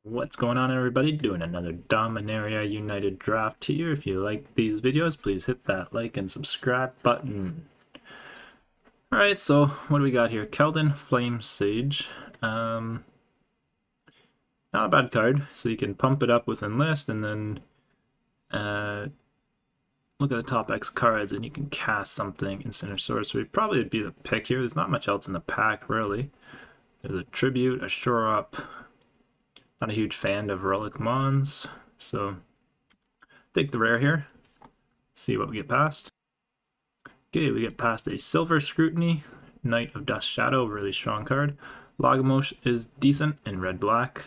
What's going on, everybody? Doing another Dominaria United draft here. If you like these videos, please hit that like and subscribe button. Alright, so what do we got here? Keldon Flame Sage. Not a bad card, so you can pump it up with Enlist and then look at the top X cards and you can cast something in Center Sorcery. Probably would be the pick here. There's not much else in the pack, really. There's a Tribute, a Shore Up. Not a huge fan of Relic Mons, so take the rare here. See what we get past. Okay, we get past a Silver Scrutiny, Knight of Dust Shadow, really strong card. Logamos is decent in red-black.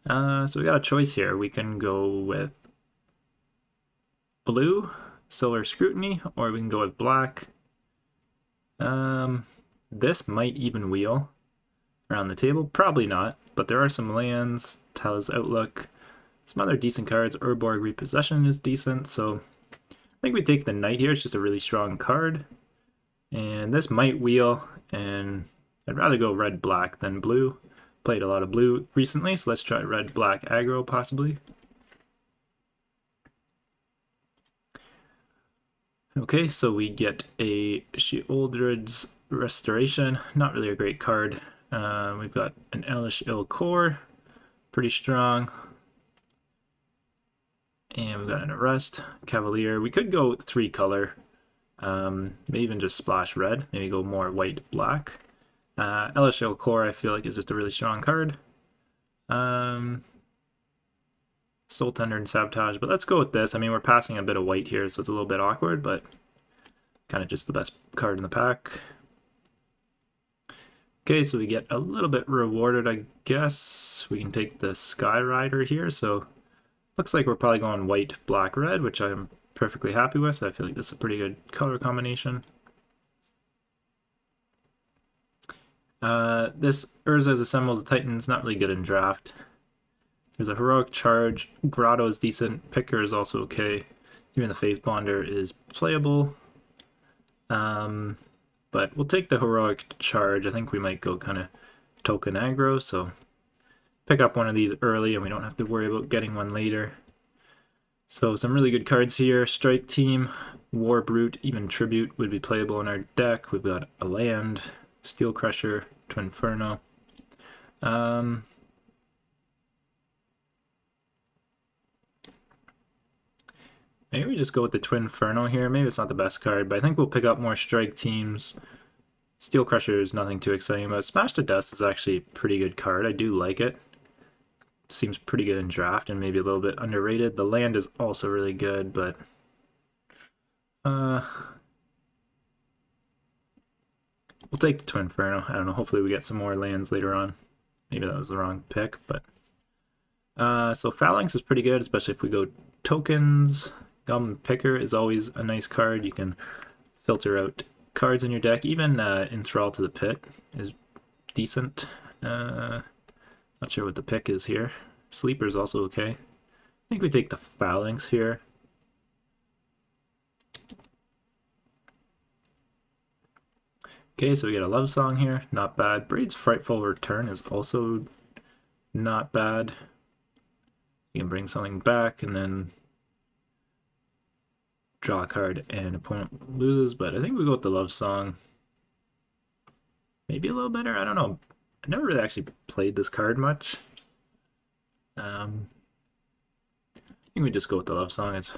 So we got a choice here. We can go with blue, Silver Scrutiny, or we can go with black. This might even wheel around the table. Probably not, but there are some lands, Tal's Outlook, some other decent cards. Urborg Repossession is decent, so I think we take the Knight here. It's just a really strong card. And this might wheel, and I'd rather go red-black than blue. Played a lot of blue recently, so let's try red-black aggro, possibly. Okay, so we get a Sheoldred's Restoration. Not really a great card. We've got an Elish Ill Core, pretty strong. And we've got an Arrest, Cavalier. We could go 3-color. Maybe even just splash red. Maybe go more white-black. Elish Ill Core, I feel like, is just a really strong card. Soul Tender and Sabotage, but let's go with this. I mean, we're passing a bit of white here, so it's a little bit awkward, but kind of just the best card in the pack. Okay, so we get a little bit rewarded, I guess. We can take the Sky Rider here, so looks like we're probably going white, black, red, which I'm perfectly happy with. I feel like this is a pretty good color combination. This Urza's Assembles the Titans, not really good in draft. There's a Heroic Charge. Grotto is decent. Picker is also okay. Even the Faith Bonder is playable. But we'll take the Heroic Charge. I think we might go kind of token aggro, so pick up one of these early and we don't have to worry about getting one later. So some really good cards here. Strike Team, War Brute, even Tribute would be playable in our deck. We've got a land, Steel Crusher, Twinferno. Maybe we just go with the Twinferno here. Maybe it's not the best card, but I think we'll pick up more Strike Teams. Steel Crusher is nothing too exciting, but Smash to Dust is actually a pretty good card. I do like it. Seems pretty good in draft and maybe a little bit underrated. The land is also really good, but we'll take the Twinferno. I don't know. Hopefully we get some more lands later on. Maybe that was the wrong pick, but so Phalanx is pretty good, especially if we go tokens. Gum Picker is always a nice card. You can filter out cards in your deck. Even Enthrall to the Pit is decent. Not sure what the pick is here. Sleeper is also okay. I think we take the Phalanx here. Okay, so we get a Love Song here. Not bad. Braid's Frightful Return is also not bad. You can bring something back and then draw a card and opponent loses, but I think we go with the Love Song. Maybe a little better, I don't know. I never really actually played this card much. I think we just go with the Love Song. It's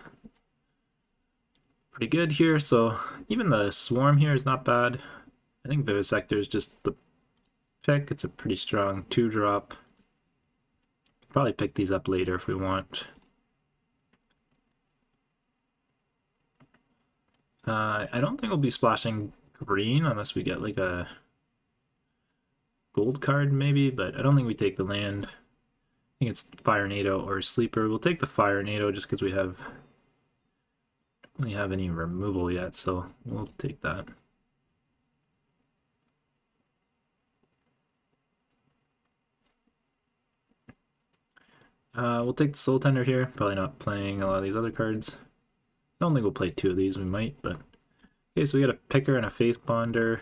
pretty good here, so even the Swarm here is not bad. I think Vivisector is just the pick. It's a pretty strong 2-drop. Probably pick these up later if we want. I don't think we'll be splashing green unless we get like a gold card maybe, but I don't think we take the land. I think it's Fire NATO or Sleeper. We'll take the Fire NATO just because we don't really have any removal yet, so we'll take that. We'll take the Soul Tender here. Probably not playing a lot of these other cards. I don't think we'll play 2 of these. We might, but okay. So we got a Picker and a Faith Bonder.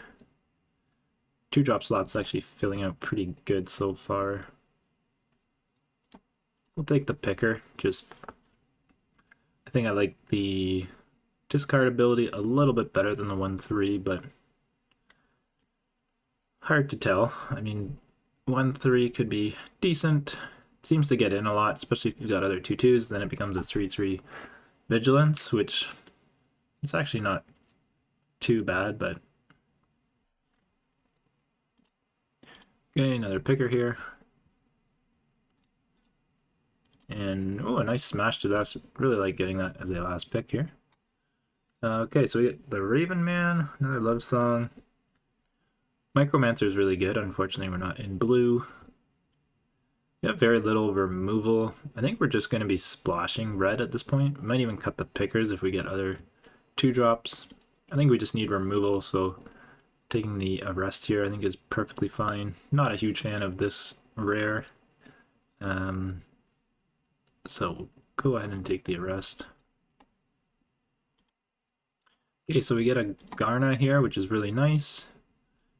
2-drop slots actually filling out pretty good so far. We'll take the picker. I think I like the discard ability a little bit better than the 1/3, but hard to tell. I mean, 1/3 could be decent. Seems to get in a lot, especially if you've got other 2/2s. Then it becomes a 3/3 vigilance, which is actually not too bad, but okay, another picker here. And oh, a nice smash to that. Really like getting that as a last pick here. Okay, so we get the Raven Man, another love song. Micromancer is really good. Unfortunately, we're not in blue. We have very little removal. I think we're just going to be splashing red at this point. We might even cut the pickers if we get other 2-drops. I think we just need removal, so taking the arrest here I think is perfectly fine. Not a huge fan of this rare. So we'll go ahead and take the arrest. Okay, so we get a Garna here, which is really nice.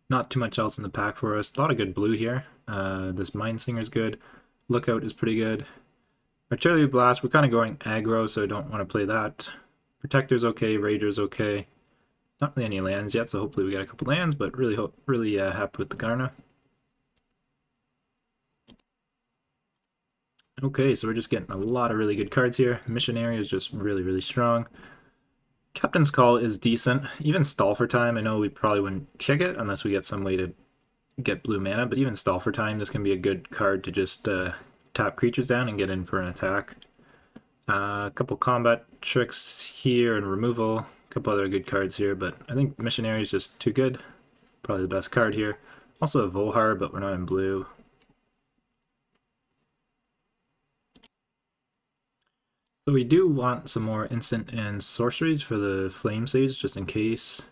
Not too much else in the pack for us. A lot of good blue here. This Mind Singer is good. Lookout is pretty good. Artillery Blast, we're kind of going aggro, so I don't want to play that. Protector's okay, Rager's okay. Not really any lands yet, so hopefully we get a couple lands, but really happy with the Garna. Okay, so we're just getting a lot of really good cards here. Missionary is just really strong. Captain's Call is decent. Even Stall for Time, I know we probably wouldn't kick it unless we get some way to get blue mana, but even Stall for Time, this can be a good card to just tap creatures down and get in for an attack. A couple combat tricks here and removal. A couple other good cards here, but I think Missionary is just too good. Probably the best card here. Also a Volhar, but we're not in blue. So we do want some more instant and sorceries for the Flame Sage, just in case.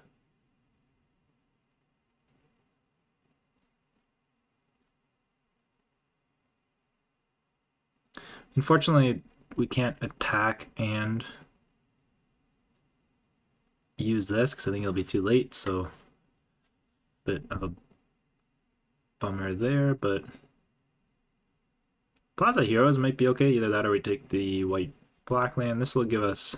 Unfortunately, we can't attack and use this because I think it'll be too late, so bit of a bummer there, but Plaza Heroes might be okay. Either that or we take the white-black land. This will give us...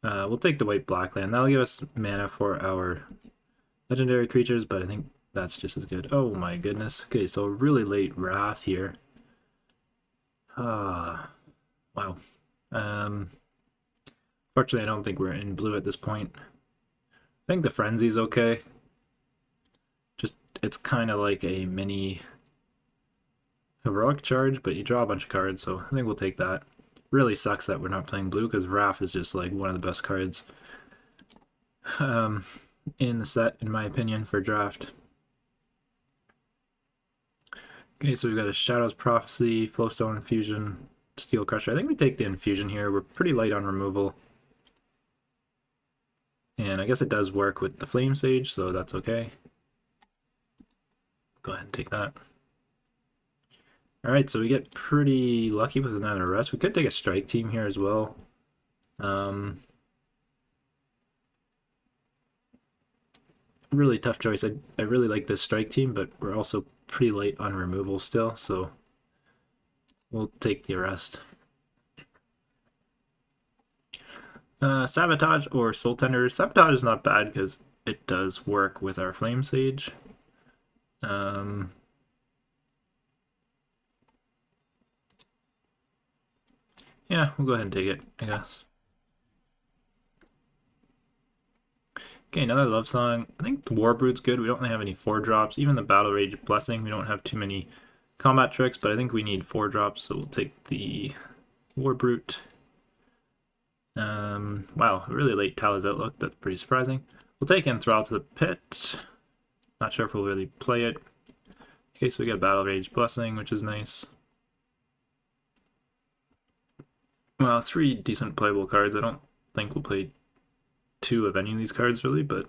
we'll take the white-black land. That'll give us mana for our legendary creatures, but I think that's just as good. Oh my goodness. Okay, so really late Wrath here. Wow. Fortunately, I don't think we're in blue at this point. I think the Frenzy's okay. Just, it's kind of like a mini heroic charge, but you draw a bunch of cards, so I think we'll take that. Really sucks that we're not playing blue, because Wrath is just like one of the best cards in the set, in my opinion, for draft. Okay, so we've got a Shadow's Prophecy, Flowstone Infusion, Steel Crusher. I think we take the Infusion here. We're pretty light on removal. And I guess it does work with the Flame Sage, so that's okay. Go ahead and take that. Alright, so we get pretty lucky with another arrest. We could take a Strike Team here as well. Really tough choice. I really like this Strike Team, but we're also pretty light on removal still, so we'll take the arrest. Sabotage or Soul Tender. Sabotage is not bad because it does work with our Flame Sage. Yeah, we'll go ahead and take it, I guess. Okay, another love song. I think the Warbrood's good. We don't really have any 4-drops. Even the Battle Rage Blessing, we don't have too many combat tricks, but I think we need 4-drops, so we'll take the Warbrood. Wow, really late Tal's Outlook. That's pretty surprising. We'll take Enthrall to the Pit. Not sure if we'll really play it. Okay, so we got Battle Rage Blessing, which is nice. Well, 3 decent playable cards. I don't think we'll play 2 of any of these cards, really, but...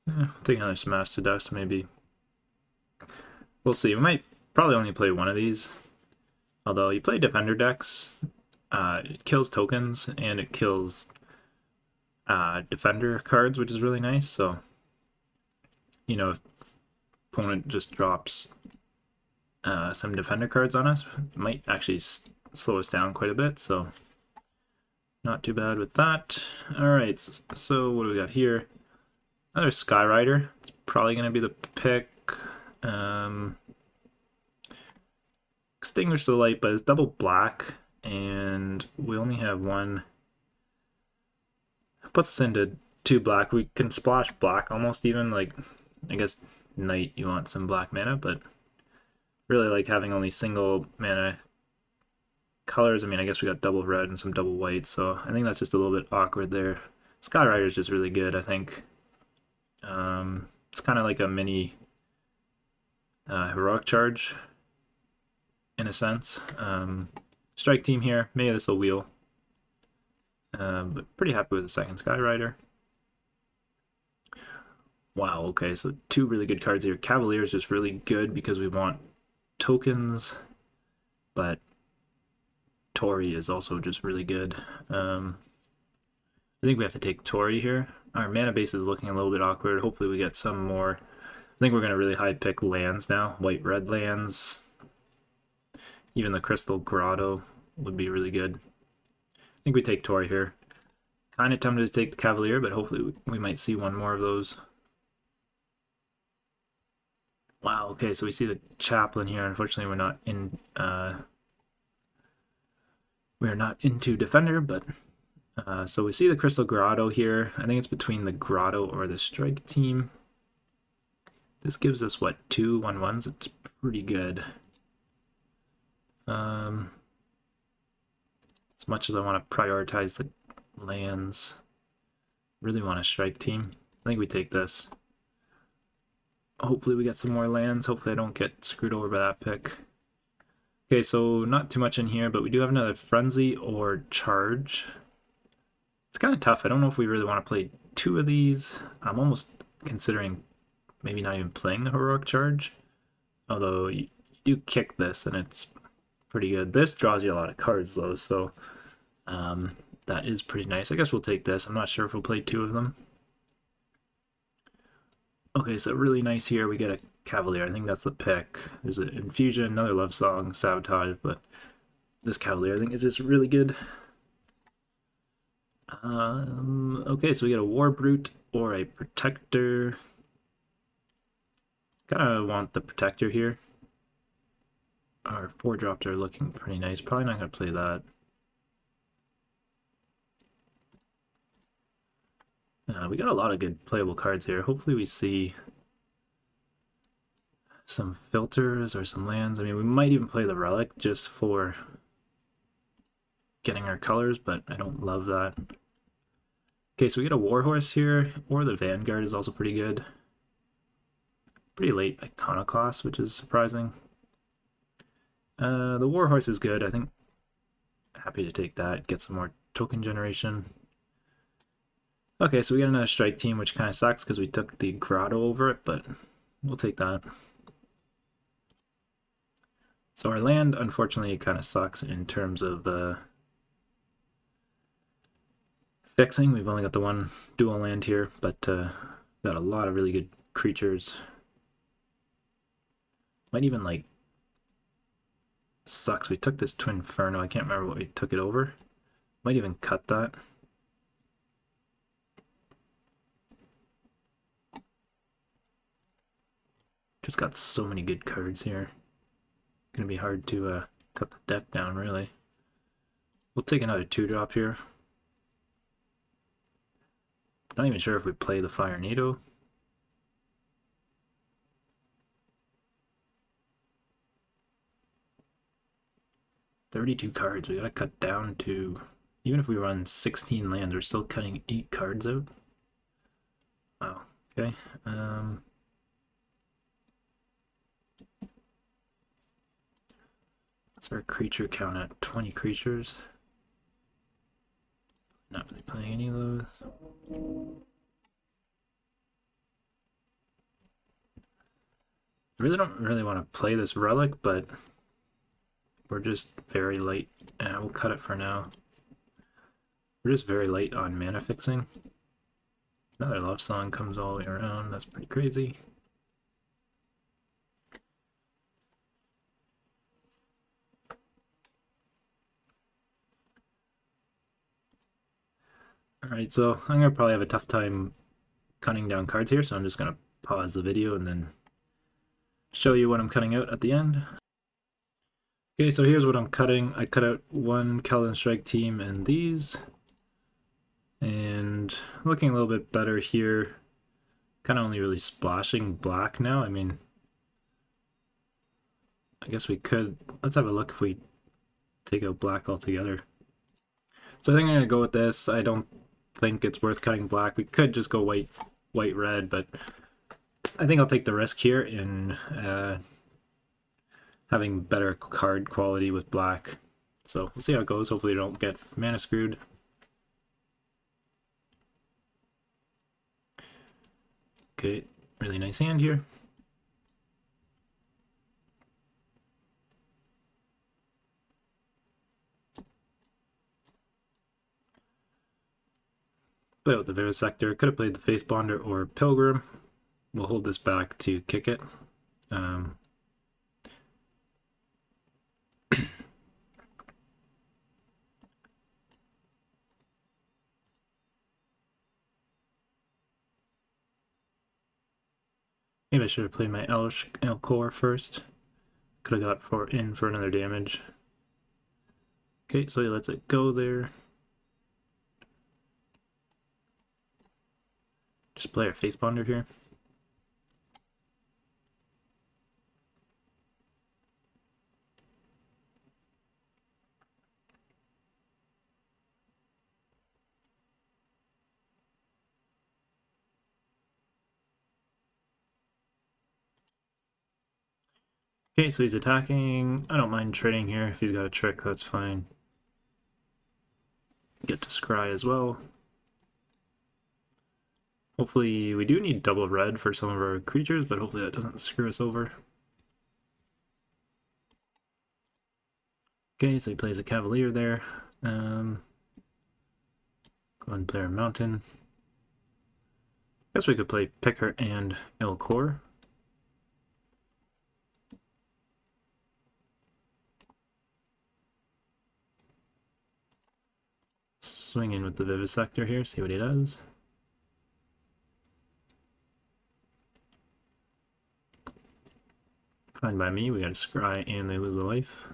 we'll take another Smash to Dust, maybe. We'll see. We might probably only play 1 of these. Although, you play Defender decks, it kills tokens, and it kills Defender cards, which is really nice, so... You know, if opponent just drops some defender cards on us. Might actually slow us down quite a bit, so not too bad with that. Alright, so what do we got here? Another Skyrider. It's probably going to be the pick. Extinguish the Light, but it's double black, and we only have one. Puts us into 2 black. We can splash black almost even, like, I guess night you want some black mana, but really like having only single mana colors. I mean, I guess we got double red and some double white, so I think that's just a little bit awkward there. Skyrider is just really good, I think. It's kind of like a mini heroic charge in a sense. Strike team here, maybe this will wheel. But pretty happy with the second Skyrider. Wow, okay, so 2 really good cards here. Cavalier is just really good because we want tokens, but Tori is also just really good. I think we have to take Tori here. Our mana base is looking a little bit awkward. Hopefully we get some more. I think we're going to really high pick lands now. White-red lands. Even the Crystal Grotto would be really good. I think we take Tori here. Kind of tempted to take the Cavalier, but hopefully we might see one more of those. Wow, okay, so we see the Chaplain here. Unfortunately, we're not into Defender, but so we see the Crystal Grotto here. I think it's between the Grotto or the Strike team. This gives us, what, 2 1/1s? It's pretty good. As much as I want to prioritize the lands, really want a Strike team. I think we take this. Hopefully we get some more lands. Hopefully I don't get screwed over by that pick. Okay, so not too much in here, but we do have another Frenzy or Charge. It's kind of tough. I don't know if we really want to play 2 of these. I'm almost considering maybe not even playing the Heroic Charge. Although you do kick this and it's pretty good. This draws you a lot of cards though, so that is pretty nice. I guess we'll take this. I'm not sure if we'll play 2 of them. Okay, so really nice here. We get a Cavalier. I think that's the pick. There's an Infusion, another Love Song, Sabotage, but this Cavalier I think is just really good. Okay, so we get a War Brute or a Protector. Kind of want the Protector here. Our 4-drops are looking pretty nice. Probably not going to play that. We got a lot of good playable cards here. Hopefully we see some filters or some lands. I mean, we might even play the Relic just for getting our colors, but I don't love that. Okay, so we get a Warhorse here, or the Vanguard is also pretty good. Pretty late Iconoclast, which is surprising. The Warhorse is good, I think. Happy to take that, get some more token generation. Okay, so we got another Strike team, which kind of sucks because we took the Grotto over it, but we'll take that. So our land, unfortunately, kind of sucks in terms of fixing. We've only got the one dual land here, but got a lot of really good creatures. Might even like sucks. We took this Twin Inferno. I can't remember what we took it over. Might even cut that. Just got so many good cards here. Gonna be hard to cut the deck down, really. We'll take another 2-drop here. Not even sure if we play the Fire Needle. $32 cards. We gotta cut down to, even if we run 16 lands, we're still cutting 8 cards out. Wow. Okay. What's our creature count at? 20 creatures. Not really playing any of those. I really don't really want to play this Relic, but we're just very light. We'll cut it for now. We're just very light on mana fixing. Another Love Song comes all the way around. That's pretty crazy. Alright, so I'm gonna probably have a tough time cutting down cards here, so I'm just gonna pause the video and then show you what I'm cutting out at the end. Okay, so here's what I'm cutting. I cut out one Keldon Strike team and these. And looking a little bit better here. Kind of only really splashing black now. I mean, I guess we could. Let's have a look if we take out black altogether. So I think I'm gonna go with this. I don't think it's worth cutting black. We could just go white, red, but I think I'll take the risk here in having better card quality with black. So we'll see how it goes. Hopefully, we don't get mana screwed. Okay, really nice hand here. Play out the Vivisector. Could have played the Face Bonder or Pilgrim. We'll hold this back to kick it. Maybe I should have played my Elcor first. Could have got in for another damage. Okay, so he lets it go there. Just play our Face Bonder here. Okay, so he's attacking. I don't mind trading here. If he's got a trick, that's fine. Get to scry as well. Hopefully, we do need double red for some of our creatures, but hopefully that doesn't screw us over. Okay, so he plays a Cavalier there. Go ahead and play our Mountain. Guess we could play Picker and Elcor. Swing in with the Vivisector here, see what he does. Fine by me, we got a scry and they lose a life.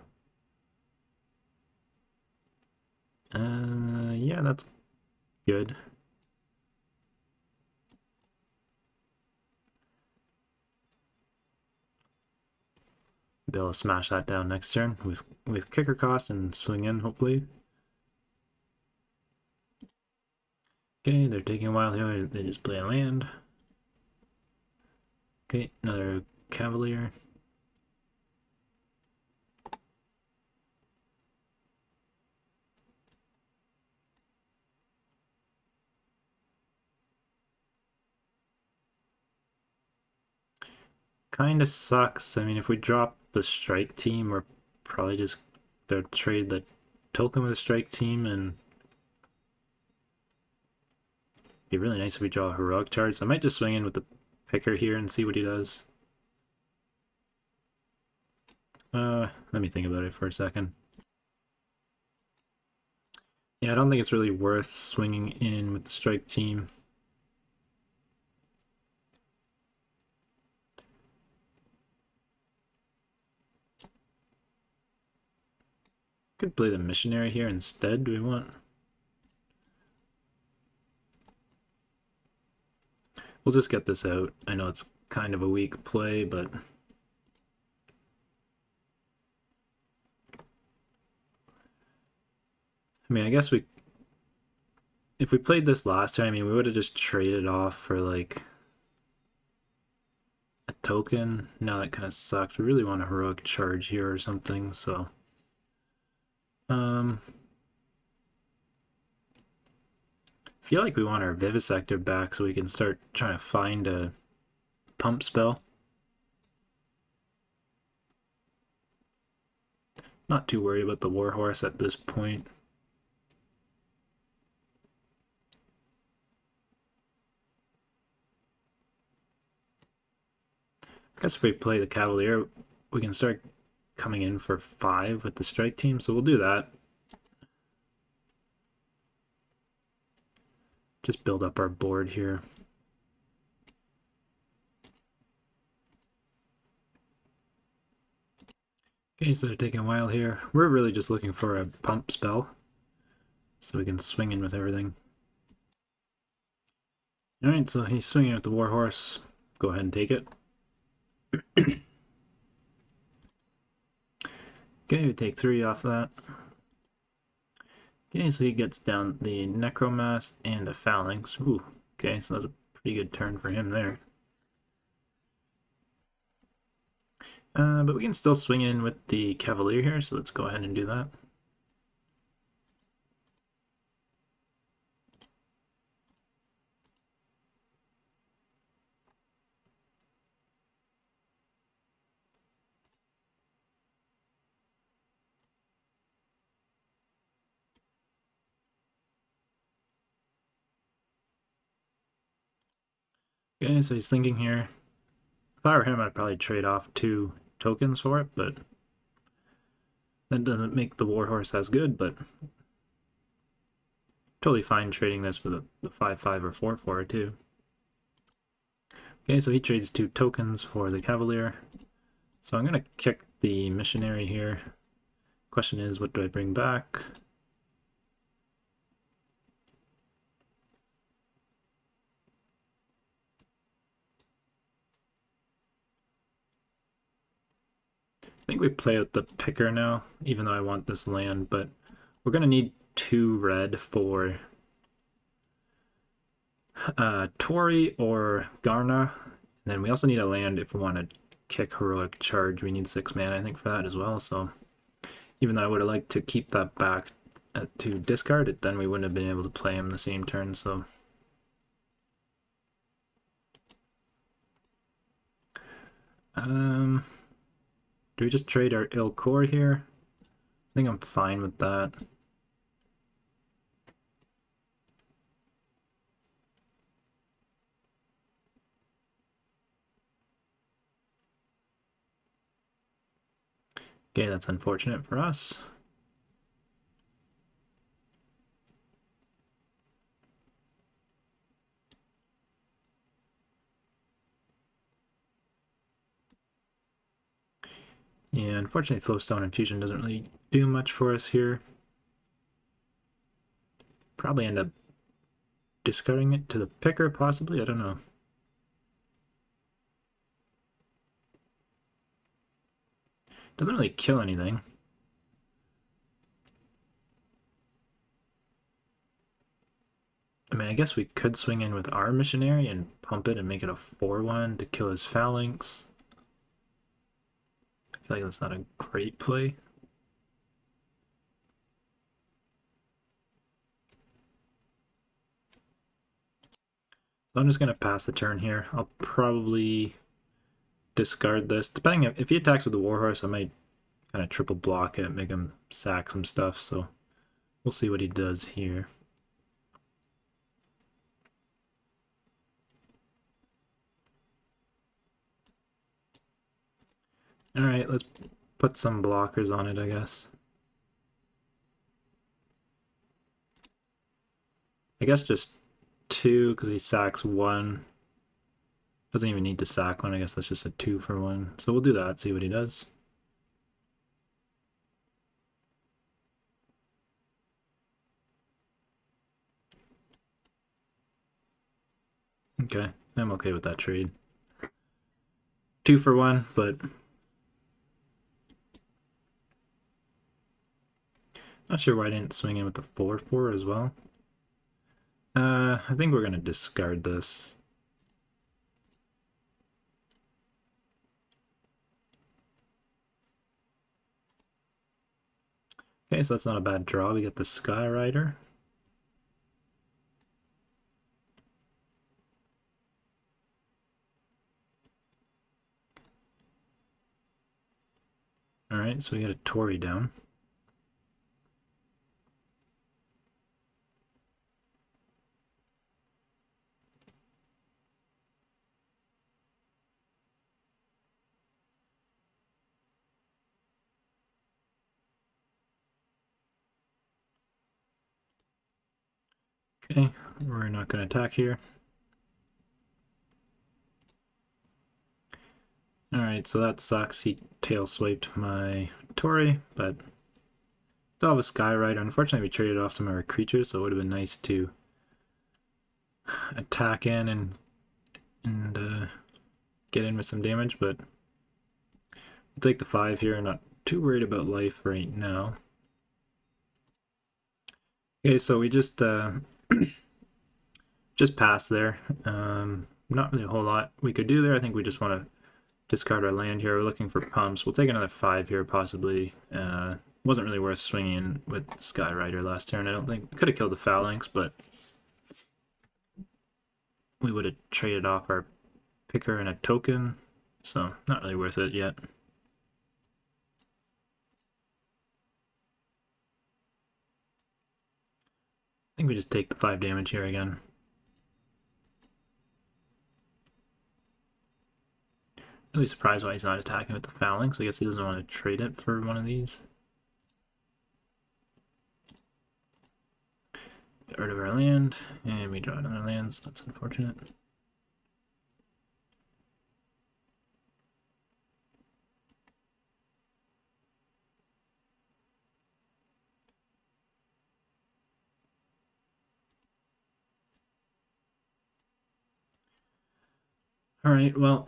Yeah, that's good. Be able to smash that down next turn with kicker cost and swing in, hopefully. Okay, they're taking a while here. They just play a land. Okay, another Cavalier. Kind of sucks. I mean, if we drop the strike team, we're probably just they'll trade the token with the strike team, and it'd be really nice if we draw a heroic charge. So I might just swing in with the picker here and see what he does. Let me think about it for a second. Yeah, I don't think it's really worth swinging in with the strike team. Could play the missionary here instead. Do we want? We'll just get this out. I know it's kind of a weak play, but I mean, I guess if we played this last time, I mean, we would have just traded off for like a token. Now that kind of sucks. We really want a heroic charge here or something, so feel like we want our Vivisector back so we can start trying to find a pump spell. Not too worried about the Warhorse at this point. I guess if we play the Cavalier, we can start coming in for 5 with the strike team, so we'll do that. just build up our board here. Okay, so they're taking a while here. We're really just looking for a pump spell so we can swing in with everything. Alright, so he's swinging with the Warhorse. Go ahead and take it. Okay, we take 3 off that. Okay, so he gets down the Necromass and a Phalanx. Ooh, okay, so that's a pretty good turn for him there. But we can still swing in with the Cavalier here, so let's go ahead and do that. Okay, so he's thinking here. If I were him, I'd probably trade off 2 tokens for it, but that doesn't make the Warhorse as good, but totally fine trading this for the 5/5 or 4/4 too. Okay, so he trades 2 tokens for the Cavalier. So I'm gonna kick the Missionary here. Question is, what do I bring back? I think we play with the Picker now, even though I want this land, but we're gonna need 2 red for Tori or Garna. And then we also need a land if we want to kick Heroic Charge. We need 6 mana, I think, for that as well. So even though I would have liked to keep that back to discard it, then we wouldn't have been able to play him the same turn. So do we just trade our Ill Core here? I think I'm fine with that. Okay, that's unfortunate for us. Yeah, unfortunately, Flowstone Infusion doesn't really do much for us here. Probably end up discarding it to the Picker, possibly. I don't know. Doesn't really kill anything. I mean, I guess we could swing in with our Missionary and pump it and make it a 4/1 to kill his Phalanx. I feel like that's not a great play. So I'm just going to pass the turn here. I'll probably discard this. Depending if he attacks with the Warhorse, I might kind of triple block it, make him sack some stuff. So we'll see what he does here. Alright, let's put some blockers on it, I guess. I guess just 2, because he sacks 1. Doesn't even need to sack 1, I guess that's just a 2 for 1. So we'll do that, see what he does. Okay, I'm okay with that trade. 2 for 1, but not sure why I didn't swing in with the 4/4 as well. I think we're gonna discard this. Okay, so that's not a bad draw. We get the Sky Rider. Alright, so we get a Tory down. Okay, we're not going to attack here. Alright, so that sucks. He tail swiped my Tory, but still have a Skyrider. Unfortunately, we traded off some of our creatures, so it would have been nice to attack in and get in with some damage, but we'll take the 5 here. I'm not too worried about life right now. Okay, so we just passed there. Not really a whole lot we could do there. I think we just want to discard our land here. We're looking for pumps. We'll take another 5 here, possibly. Wasn't really worth swinging in with the Skyrider last turn, I don't think. We could have killed the Phalanx, but we would have traded off our picker and a token, so not really worth it yet. I think we just take the 5 damage here again. Really surprised why he's not attacking with the Phalanx. I guess he doesn't want to trade it for one of these. Get rid of our land, and we draw another land, so that's unfortunate. Alright, well,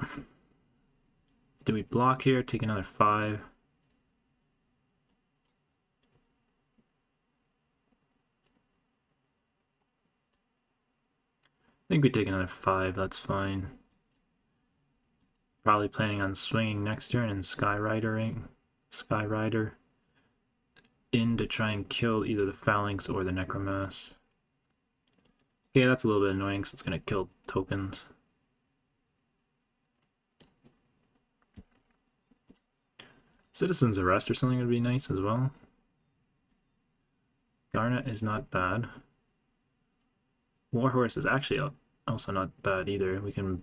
do we block here, take another 5? I think we take another 5, that's fine. Probably planning on swinging next turn and Skyrider in to try and kill either the Phalanx or the Necromass. Okay, that's a little bit annoying because it's going to kill tokens. Citizen's Arrest or something would be nice as well. Garnet is not bad. Warhorse is actually also not bad either. We can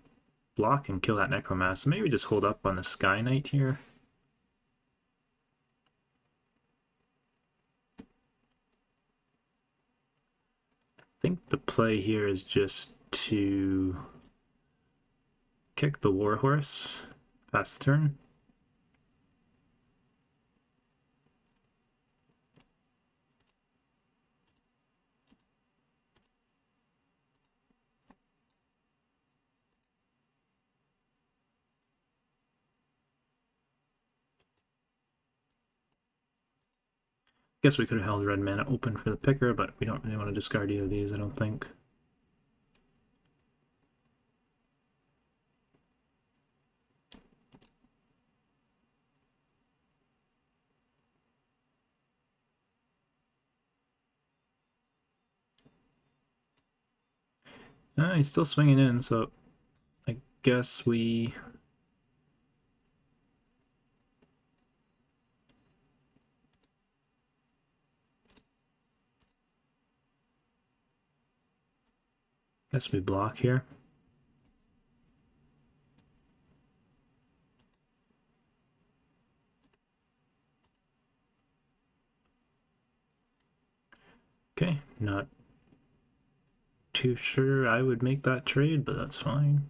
block and kill that Necromass. So maybe just hold up on the Sky Knight here. I think the play here is just to kick the Warhorse past the turn. Guess we could have held red mana open for the picker, but we don't really want to discard either of these, I don't think. He's still swinging in, so I guess we... block here. Okay, not too sure I would make that trade, but that's fine.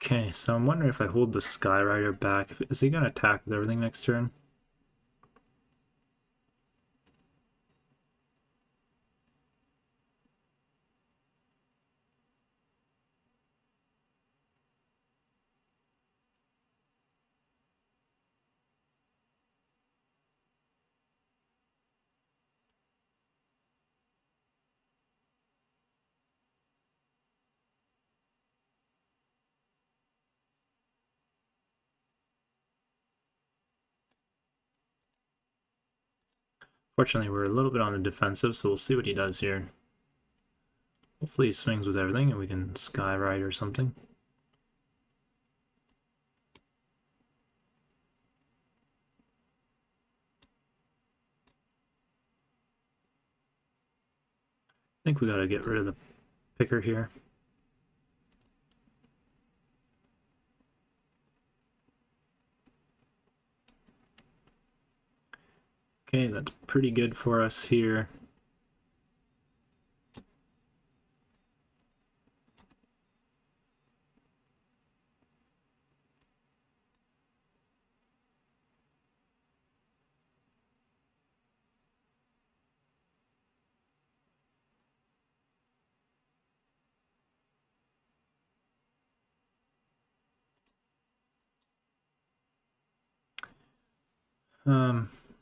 Okay, so I'm wondering if I hold the Skyrider back, is he going to attack with everything next turn? Fortunately, we're a little bit on the defensive, so we'll see what he does here. Hopefully he swings with everything and we can Skyride or something. think we gotta get rid of the picker here. Okay, that's pretty good for us here.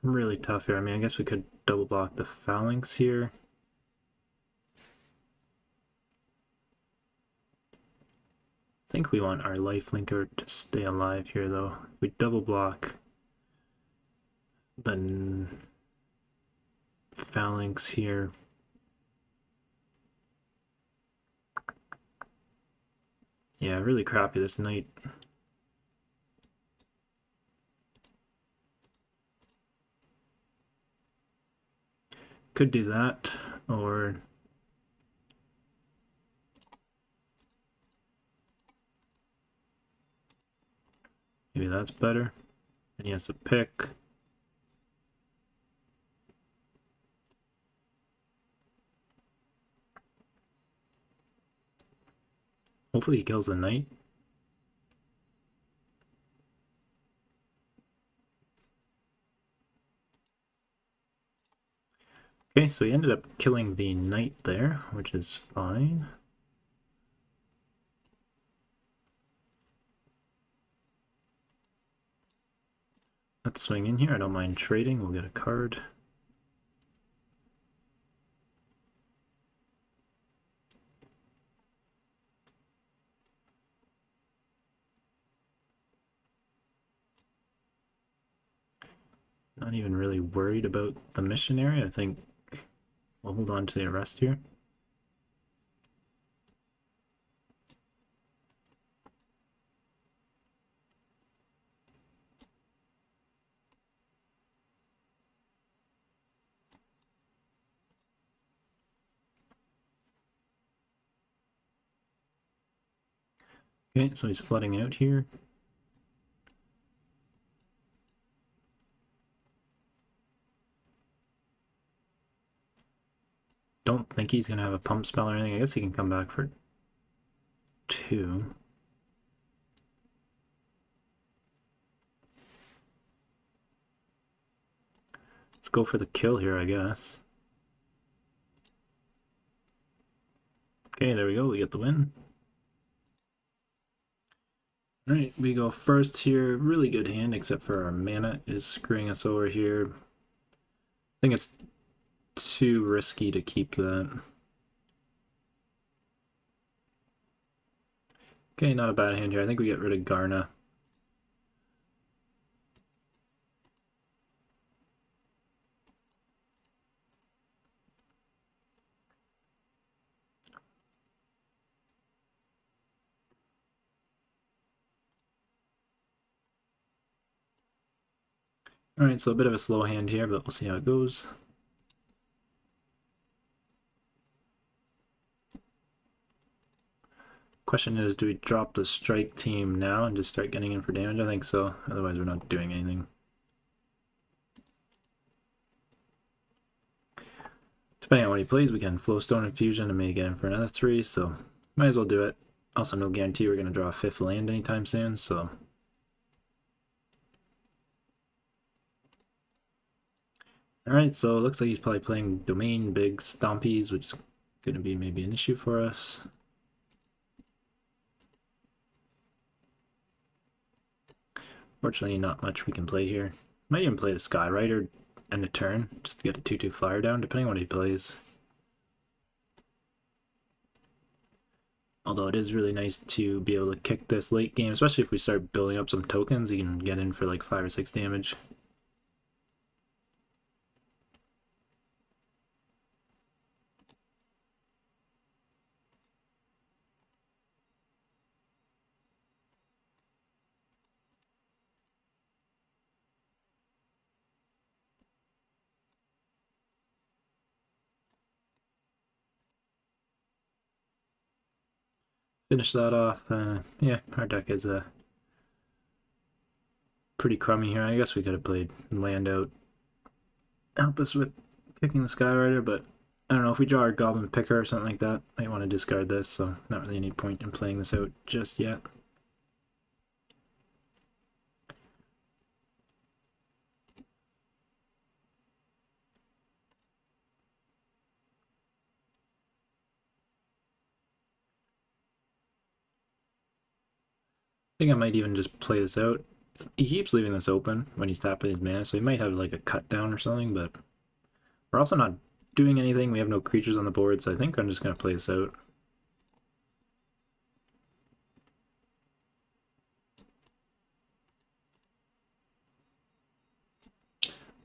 Really tough here. I mean, I guess we could double block the phalanx here. I think we want our life linker to stay alive here, though. If we double block the phalanx here. Yeah, really crappy this knight. Could do that, or maybe that's better. Then he has to pick. Hopefully he kills the knight. Okay, so he ended up killing the knight there, which is fine. Let's swing in here. I don't mind trading. We'll get a card. Not even really worried about the missionary. I think we'll hold on to the arrest here. Okay, so he's flooding out here. Don't think he's gonna have a pump spell or anything. I guess he can come back for 2. Let's go for the kill here, I guess. Okay, there we go. We get the win. Alright, we go first here. Really good hand, except for our mana is screwing us over here. I think it's too risky to keep that. Okay, not a bad hand here. I think we get rid of Garna. Alright, so a bit of a slow hand here, but we'll see how it goes. Question is, do we drop the strike team now and just start getting in for damage? I think so. Otherwise, we're not doing anything. Depending on what he plays, we can Flowstone Infusion and maybe get in for another 3, so might as well do it. Also, no guarantee we're going to draw a 5th land anytime soon, so... Alright, so it looks like he's probably playing Domain Big Stompies, which is going to be maybe an issue for us. Fortunately, not much we can play here. Might even play the Skyrider end of turn, just to get a 2/2 flyer down, depending on what he plays. Although it is really nice to be able to kick this late game, especially if we start building up some tokens, you can get in for like 5 or 6 damage. finish that off. Yeah, our deck is pretty crummy here. I guess we could have played land out, help us with kicking the Skyrider, but I don't know, if we draw our Goblin Picker or something like that, I want to discard this, so not really any point in playing this out just yet. I think I might even just play this out. He keeps leaving this open when he's tapping his mana, so he might have like a cut down or something, but we're also not doing anything. We have no creatures on the board, so I think I'm just going to play this out.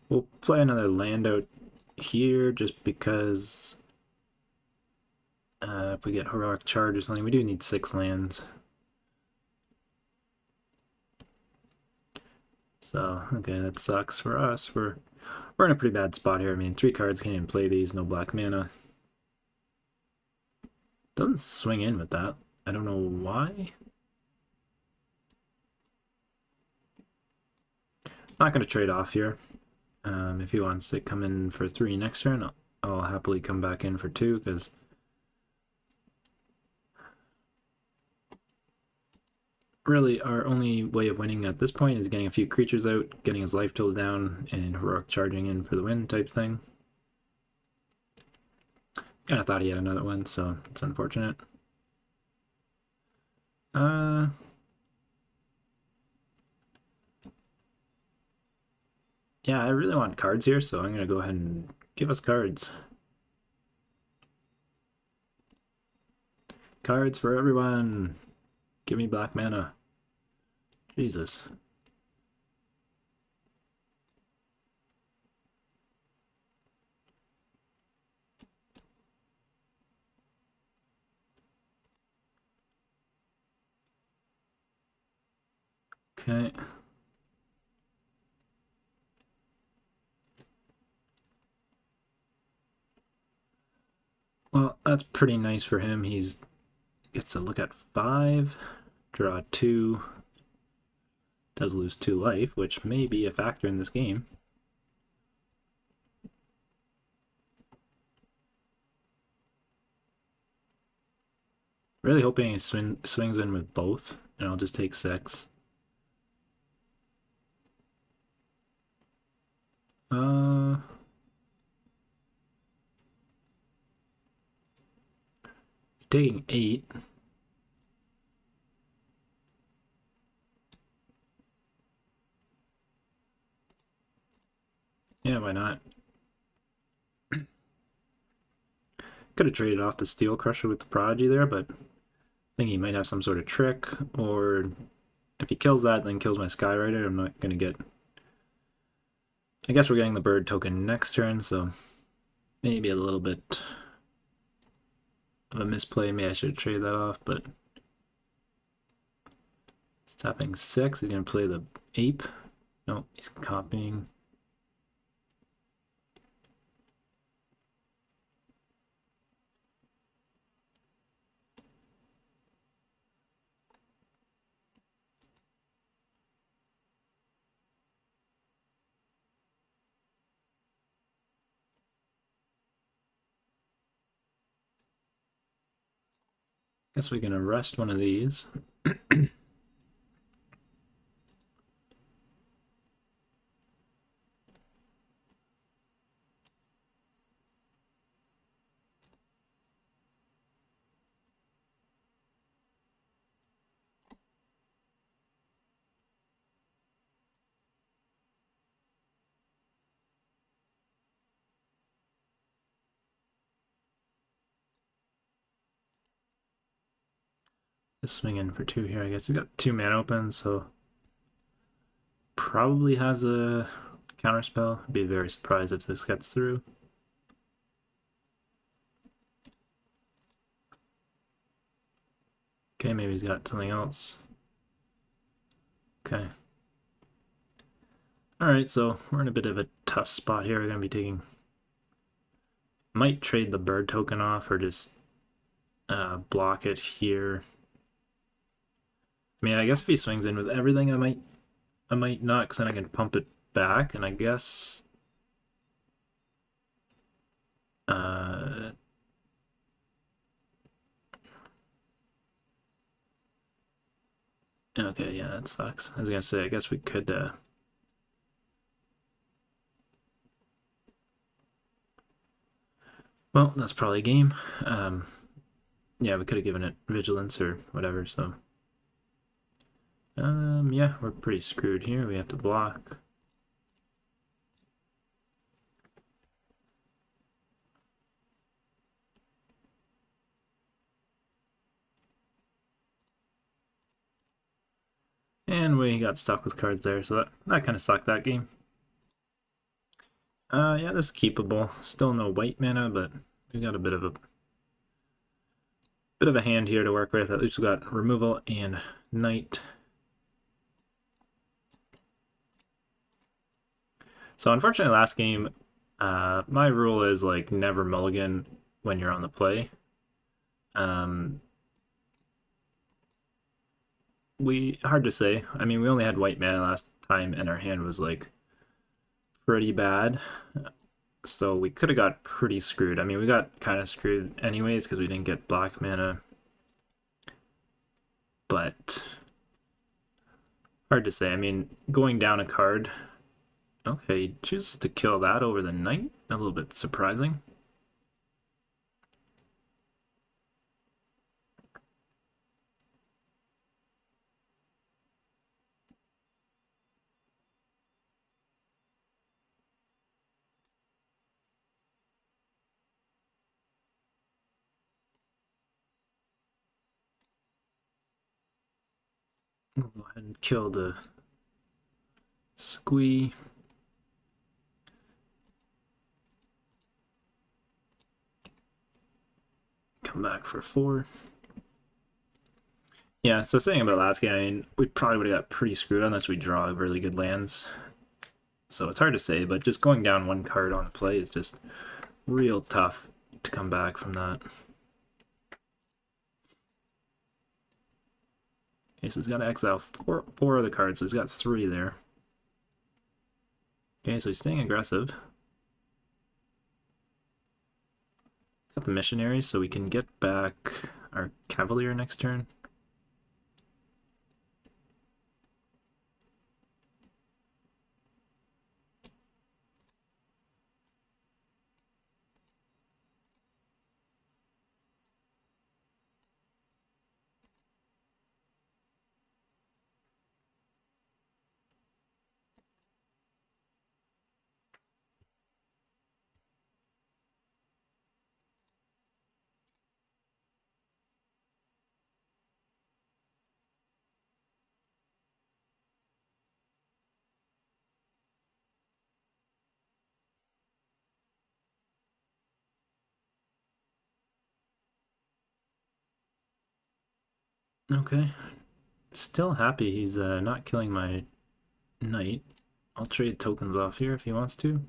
We'll play another land out here just because if we get Heroic Charge or something, we do need 6 lands. So, okay, that sucks for us. We're in a pretty bad spot here. I mean, 3 cards, can't even play these, no black mana. Doesn't swing in with that. I don't know why. Not going to trade off here. If he wants to come in for 3 next turn, I'll happily come back in for 2, because really our only way of winning at this point is getting a few creatures out, getting his life total down, and Heroic charging in for the win type thing. Kind of thought he had another one, so it's unfortunate. Yeah, I really want cards here, so I'm going to go ahead and give us cards. Cards for everyone! Give me black mana. Jesus. Okay. Well, that's pretty nice for him. He's gets to look at 5, draw 2, does lose 2 life, which may be a factor in this game. Really hoping he swings in with both, and I'll just take 6. Taking 8. Yeah, why not? Could have traded off the Steel Crusher with the Prodigy there, but I think he might have some sort of trick, or if he kills that, then kills my Skyrider, I'm not going to get... I guess we're getting the bird token next turn, so maybe a little bit of a misplay. Maybe I should trade that off, but he's tapping 6. He's going to play the ape. No, he's copying. Guess we can arrest one of these. Just swing in for 2 here. I guess he's got 2 mana open, so probably has a counterspell. I'd be very surprised if this gets through. Okay, maybe he's got something else. Okay. Alright, so we're in a bit of a tough spot here. We're going to be taking... Might trade the bird token off or just block it here. I mean, I guess if he swings in with everything, I might not, because then I can pump it back, and I guess. Uh, okay, yeah, that sucks. I was gonna say, I guess we could. Well, that's probably a game. Um, yeah, we could have given it vigilance or whatever. So, yeah, we're pretty screwed here. We have to block. And we got stuck with cards there, so that kind of sucked that game. Yeah, this is keepable. Still no white mana, but we got a bit of a hand here to work with. At least we got removal and night. So unfortunately, last game, my rule is like never mulligan when you're on the play. Um, we hard to say. I mean, we only had white mana last time, and our hand was like pretty bad. So we could have got pretty screwed. I mean, we got kind of screwed anyways because we didn't get black mana. But hard to say. I mean, going down a card. Okay, he chooses to kill that over the knight. A little bit surprising. We'll go ahead and kill the squee. Come back for 4. Yeah, so saying about last game, I mean, we probably would have got pretty screwed unless we draw really good lands. So it's hard to say, but just going down one card on a play is just real tough to come back from that. Okay, so he's got to exile four of the cards, so he's got 3 there. Okay, so he's staying aggressive. Got the missionary, so we can get back our cavalier next turn. Okay, still happy he's not killing my knight. I'll trade tokens off here if he wants to.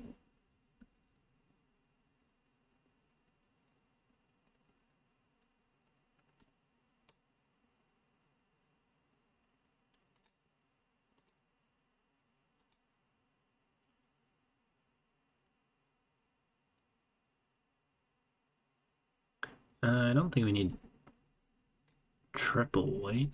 I don't think we need triple white.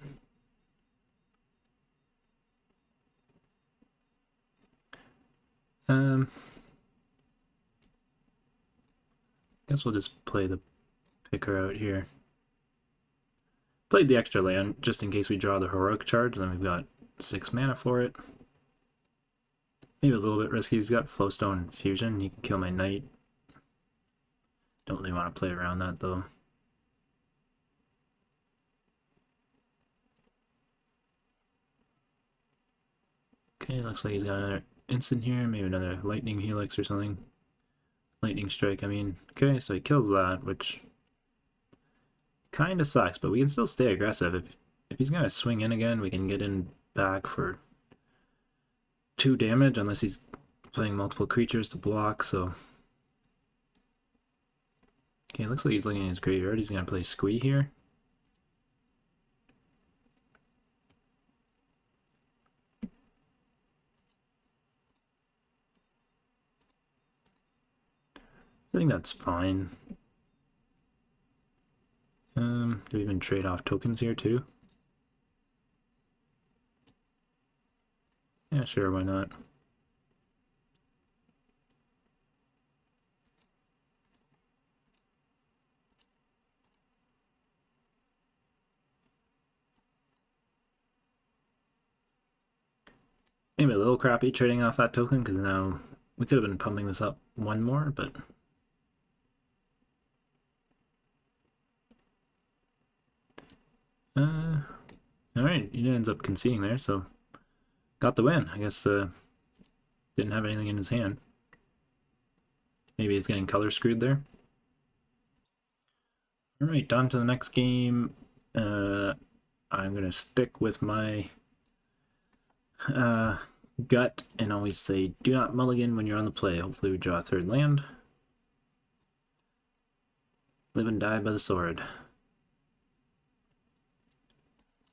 Guess we'll just play the picker out here. Played the extra land just in case we draw the heroic charge, and then we've got 6 mana for it. Maybe a little bit risky. He's got Flowstone Fusion. He can kill my knight. Don't really want to play around that though. Okay, looks like he's got another instant here, maybe another lightning helix or something. Lightning strike, I mean. Okay, so he kills that, which kind of sucks, but we can still stay aggressive. If he's gonna swing in again, we can get in back for 2 damage, unless he's playing multiple creatures to block, so. Okay, looks like he's looking at his graveyard. He's gonna play Squee here. think that's fine. Do we even trade off tokens here too? Yeah, sure, why not? Maybe a little crappy trading off that token, because now we could have been pumping this up one more, but... Alright, he ends up conceding there, so... Got the win. I guess, didn't have anything in his hand. Maybe he's getting color screwed there. Alright, on to the next game. I'm going to stick with my gut and always say do not mulligan when you're on the play. Hopefully we draw a third land. Live and die by the sword.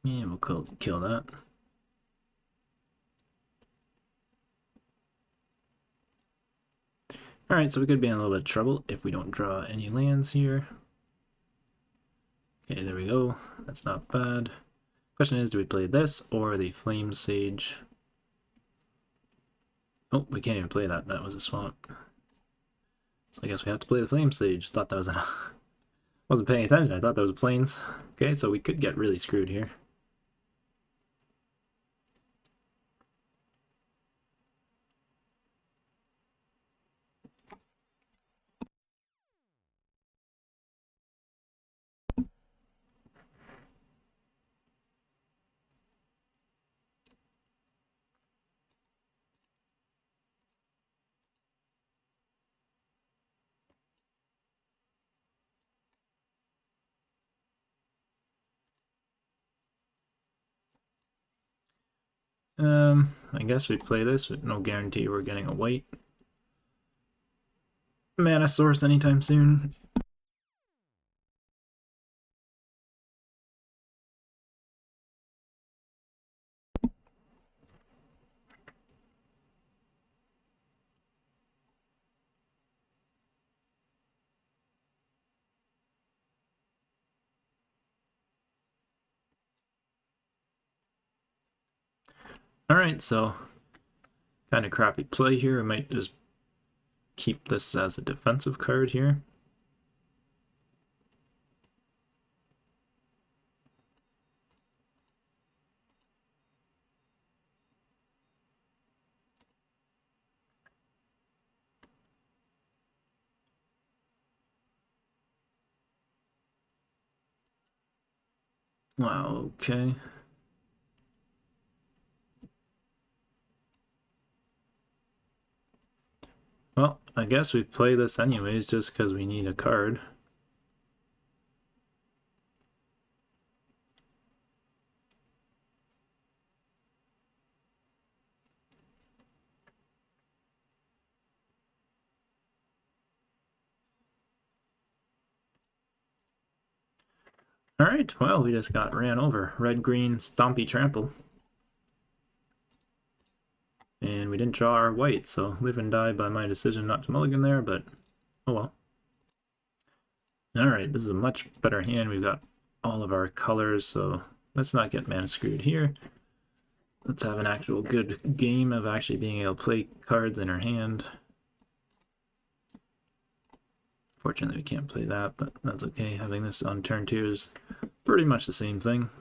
Yeah, we'll kill that. Alright, so we could be in a little bit of trouble if we don't draw any lands here. Okay, there we go. That's not bad. Question is, do we play this or the Flame Sage? Oh, we can't even play that. That was a swamp. So I guess we have to play the Flame Sage. Thought that was enough. Wasn't paying attention. I thought that was plains. Okay, so we could get really screwed here. I guess we play this with no guarantee we're getting a white mana source anytime soon. Alright, so kind of crappy play here. I might just keep this as a defensive card here. Wow, okay. Well, I guess we play this anyways just because we need a card. Alright, well, we just got ran over. Red-green Stompy Trample. And we didn't draw our white, so live and die by my decision not to mulligan there, but oh well. Alright, this is a much better hand. We've got all of our colors, so let's not get mana screwed here. Let's have an actual good game of actually being able to play cards in our hand. Fortunately, we can't play that, but that's okay. Having this on turn 2 is pretty much the same thing.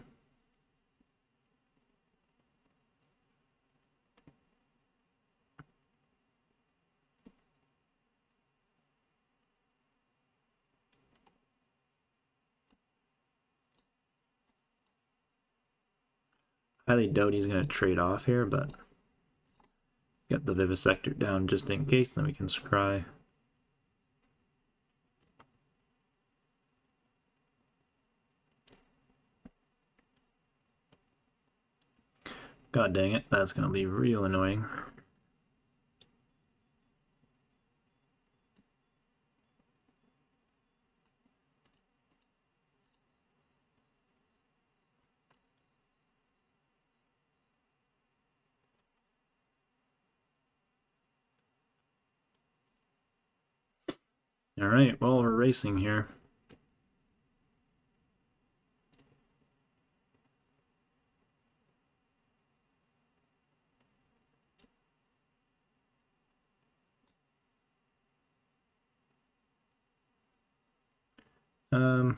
Highly doubt he's going to trade off here, but get the Vivisector down just in case, then we can scry. God dang it, that's going to be real annoying. Alright, well, we're racing here. I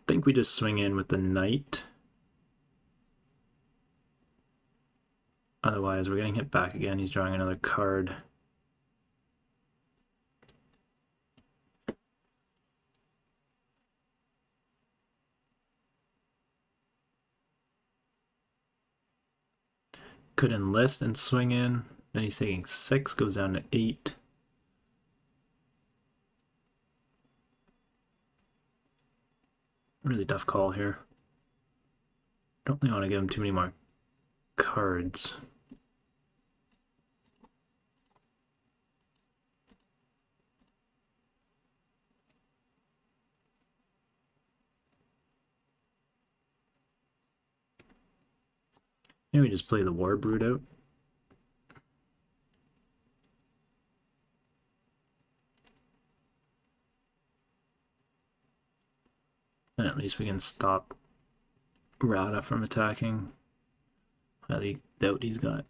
think we just swing in with the knight. Otherwise, we're getting hit back again. He's drawing another card. Could enlist and swing in. Then he's taking 6, goes down to 8. Really tough call here. Don't really want to give him too many more cards. Maybe just play the War Brute out. And at least we can stop Rada from attacking. I doubt he's got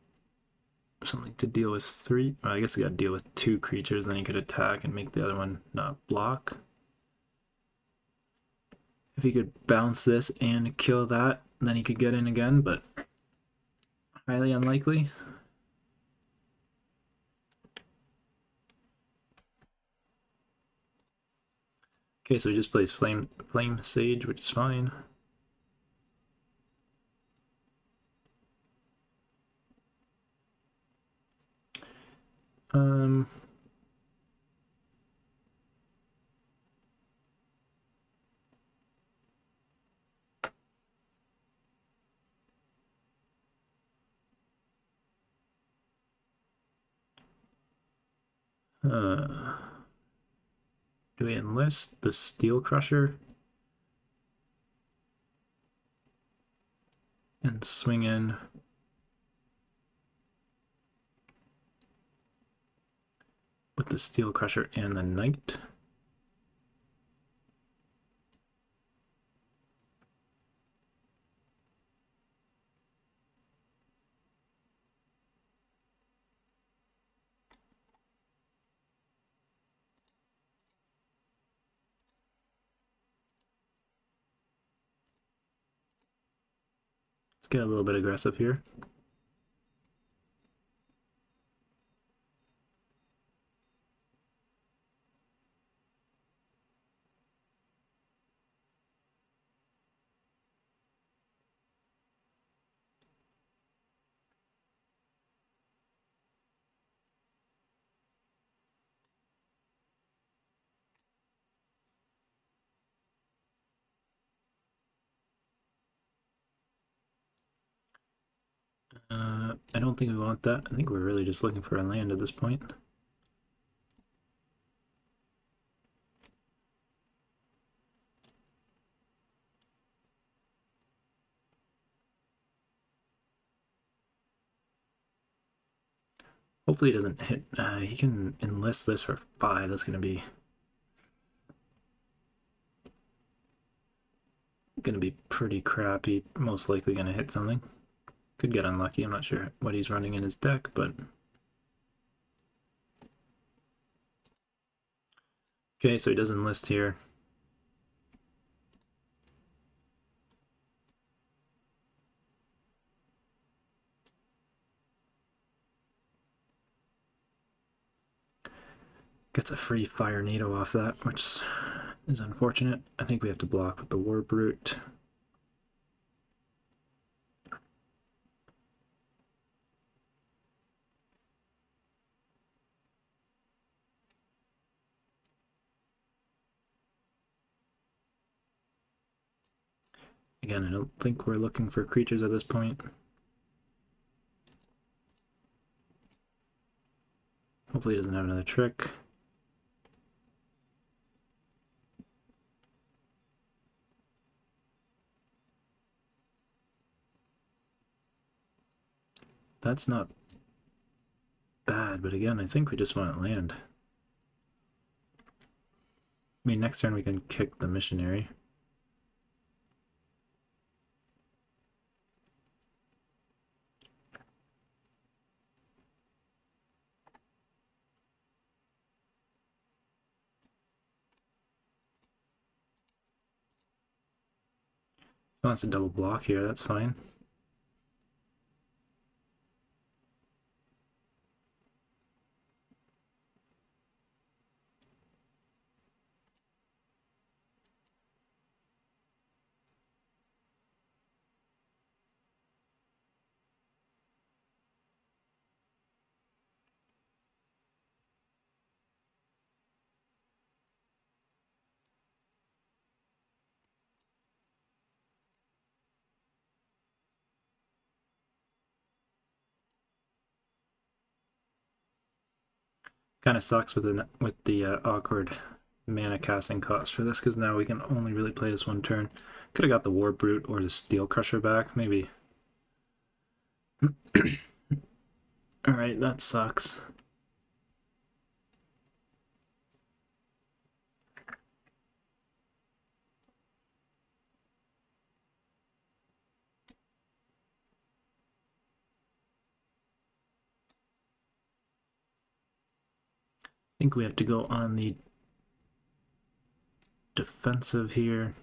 something to deal with 3. Well, I guess he got to deal with 2 creatures, then he could attack and make the other one not block. If he could bounce this and kill that, then he could get in again, but highly unlikely. Okay, so he just plays Flame Sage, which is fine. Do we enlist the Steel Crusher and swing in with the Steel Crusher and the Knight? Let's get a little bit aggressive here. I don't think we want that. I think we're really just looking for a land at this point. Hopefully he doesn't hit. He can enlist this for 5. That's going to be pretty crappy. Most likely going to hit something. Could get unlucky. I'm not sure what he's running in his deck, but okay, so he does enlist here. Gets a free Fire Needle off that, which is unfortunate. I think we have to block with the War Brute. Again, I don't think we're looking for creatures at this point. Hopefully he doesn't have another trick. That's not bad, but again, I think we just want to land. I mean, next turn we can kick the missionary. Oh, that's a double block here, that's fine. Kind of sucks with the awkward mana casting cost for this, because now we can only really play this one turn. Could have got the War Brute or the Steel Crusher back, maybe. Alright, that sucks. I think we have to go on the defensive here.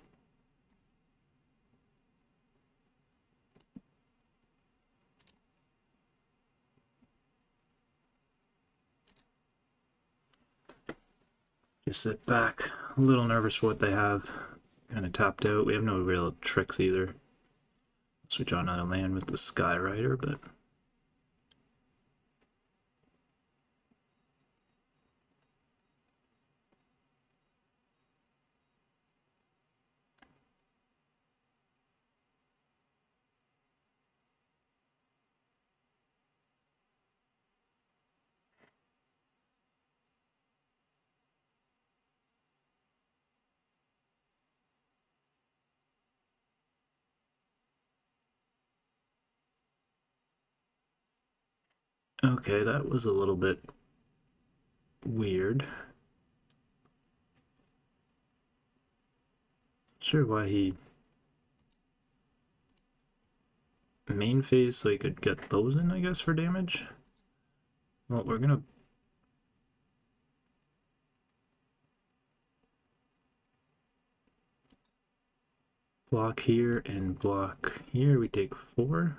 Just sit back. A little nervous for what they have. Kind of tapped out. We have no real tricks either. So we draw another land with the Sky Rider, but okay, that was a little bit weird. Sure why he main phase so he could get those in, I guess, for damage. Well, we're gonna block here and block here. We take 4.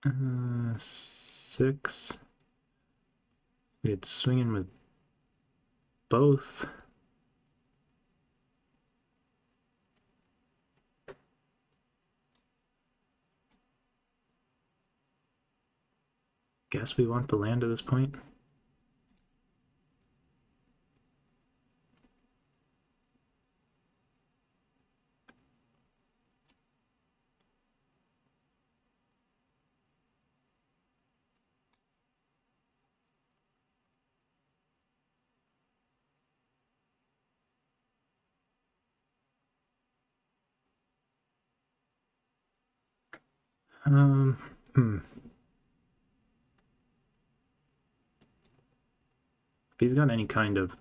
Uh, 6. We had swinging with both. Guess we want the land at this point. Um, hmm. If he's got any kind of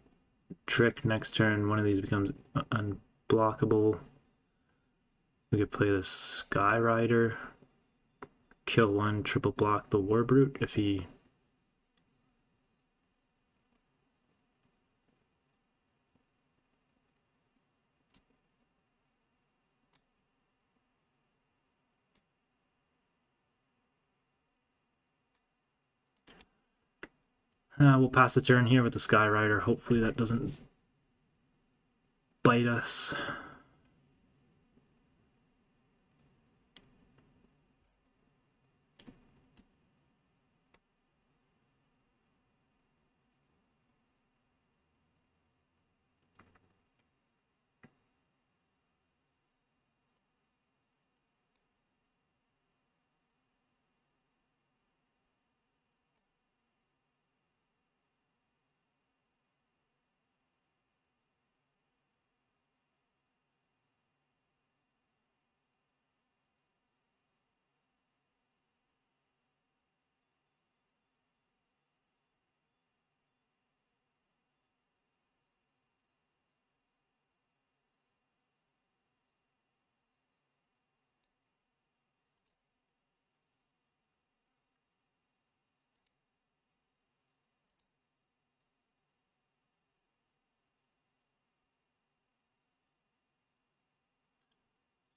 trick next turn, one of these becomes unblockable. We could play the Sky Rider, kill one, triple block the War Brute if he. We'll pass the turn here with the Sky Rider. Hopefully that doesn't bite us.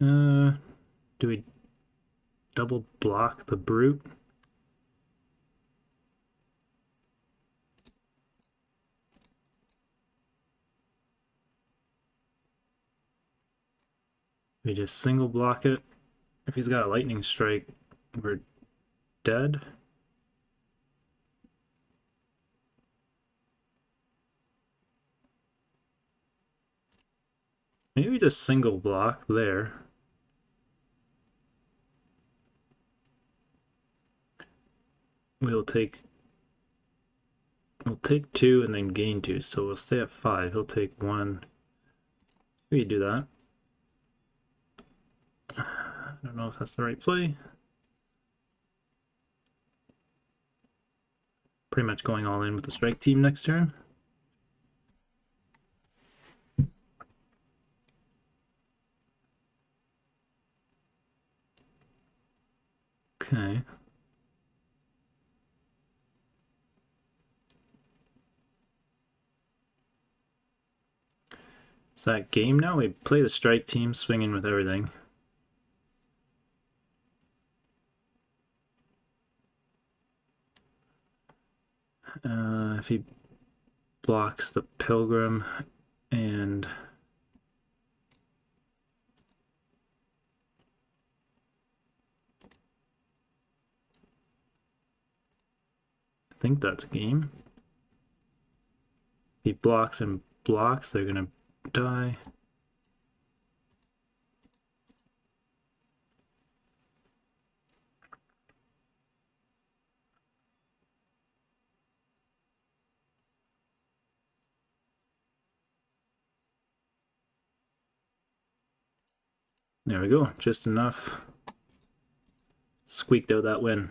Do we double block the brute? We just single block it. If he's got a lightning strike, we're dead. Maybe we just single block there. We'll take 2 and then gain 2, so we'll stay at 5. He'll take 1. Maybe do that. I don't know if that's the right play. Pretty much going all in with the strike team next turn. Okay. Is that game now? We play the strike team, swinging with everything. If he blocks the pilgrim and I think that's game. If he blocks and blocks, they're gonna die. There we go, just enough. Squeaked out that win.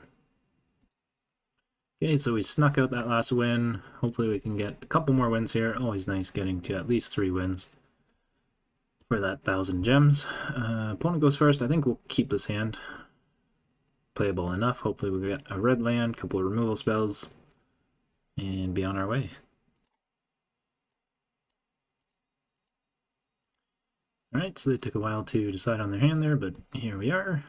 Okay, so we snuck out that last win. Hopefully we can get a couple more wins here. Always nice getting to at least 3 wins for that 1,000 gems. Opponent goes first. I think we'll keep this hand. Playable enough. Hopefully we get a red land, a couple of removal spells, and be on our way. Alright, so they took a while to decide on their hand there, but here we are.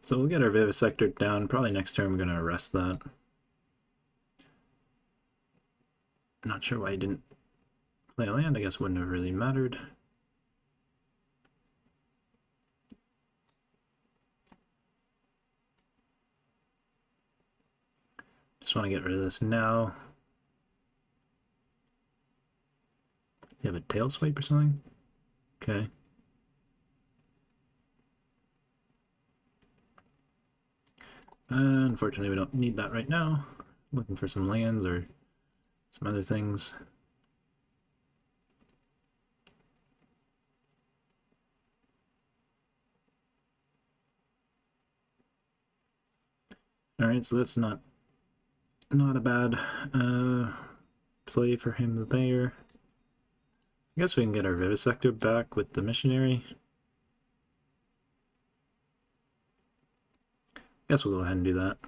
So we'll get our Vivisector down. Probably next turn we're going to arrest that. Not sure why he didn't play a land. I guess wouldn't have really mattered. Just want to get rid of this now. Do you have a tail swipe or something? Okay. Unfortunately, we don't need that right now. Looking for some lands or some other things. Alright, so that's not a bad play for him there. I guess we can get our Vivisector back with the Missionary. Guess we'll go ahead and do that.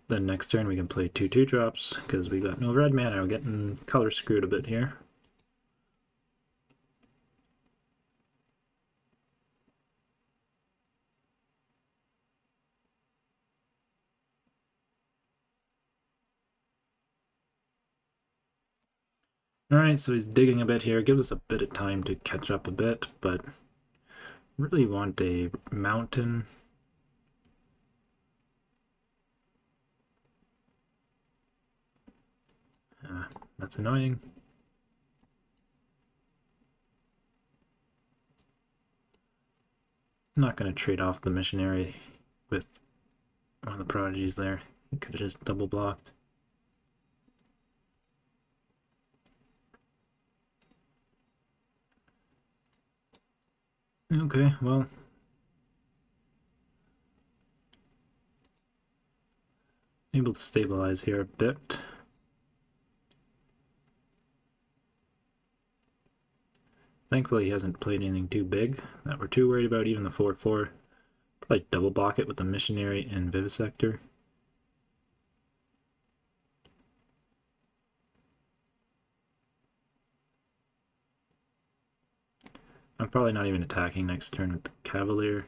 Then next turn we can play 2/2 drops because we got no red mana. We're getting color screwed a bit here. Alright, so he's digging a bit here. Gives us a bit of time to catch up a bit, but really want a mountain. That's annoying. I'm not going to trade off the Missionary with one of the prodigies there. He could have just double blocked. Okay, well. Able to stabilize here a bit. Thankfully he hasn't played anything too big that we're too worried about. Even the 4/4 Probably double block it with the Missionary and Vivisector. I'm probably not even attacking next turn with the Cavalier.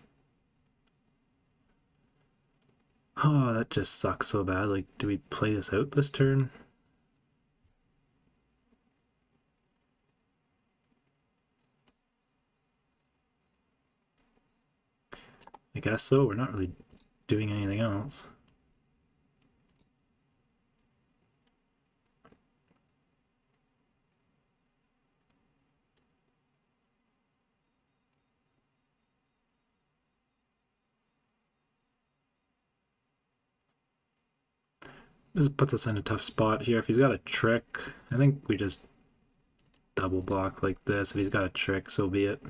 Oh, that just sucks so bad. Like, do we play this out this turn? I guess so. We're not really doing anything else. This puts us in a tough spot here. If he's got a trick, I think we just double block like this. If he's got a trick, so be it.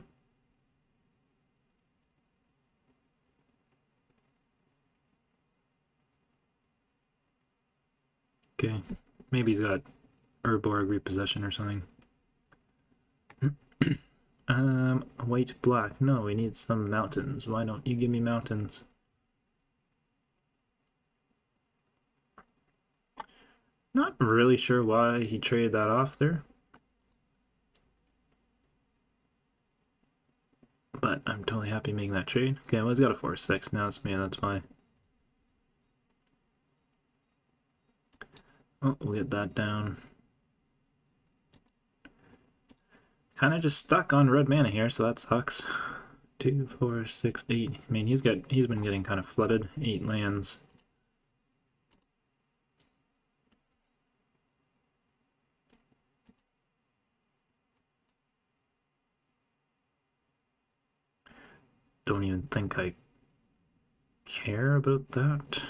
Okay, maybe he's got Urborg repossession or something. White, black. No, we need some mountains. Why don't you give me mountains? Not really sure why he traded that off there. But I'm totally happy making that trade. Okay, well, he's got a 4-6 now. It's me, that's why. Oh, we'll get that down. Kind of just stuck on red mana here, so that sucks. 2, 4, 6, 8. I mean, he's been getting kind of flooded. 8 lands. Don't even think I care about that.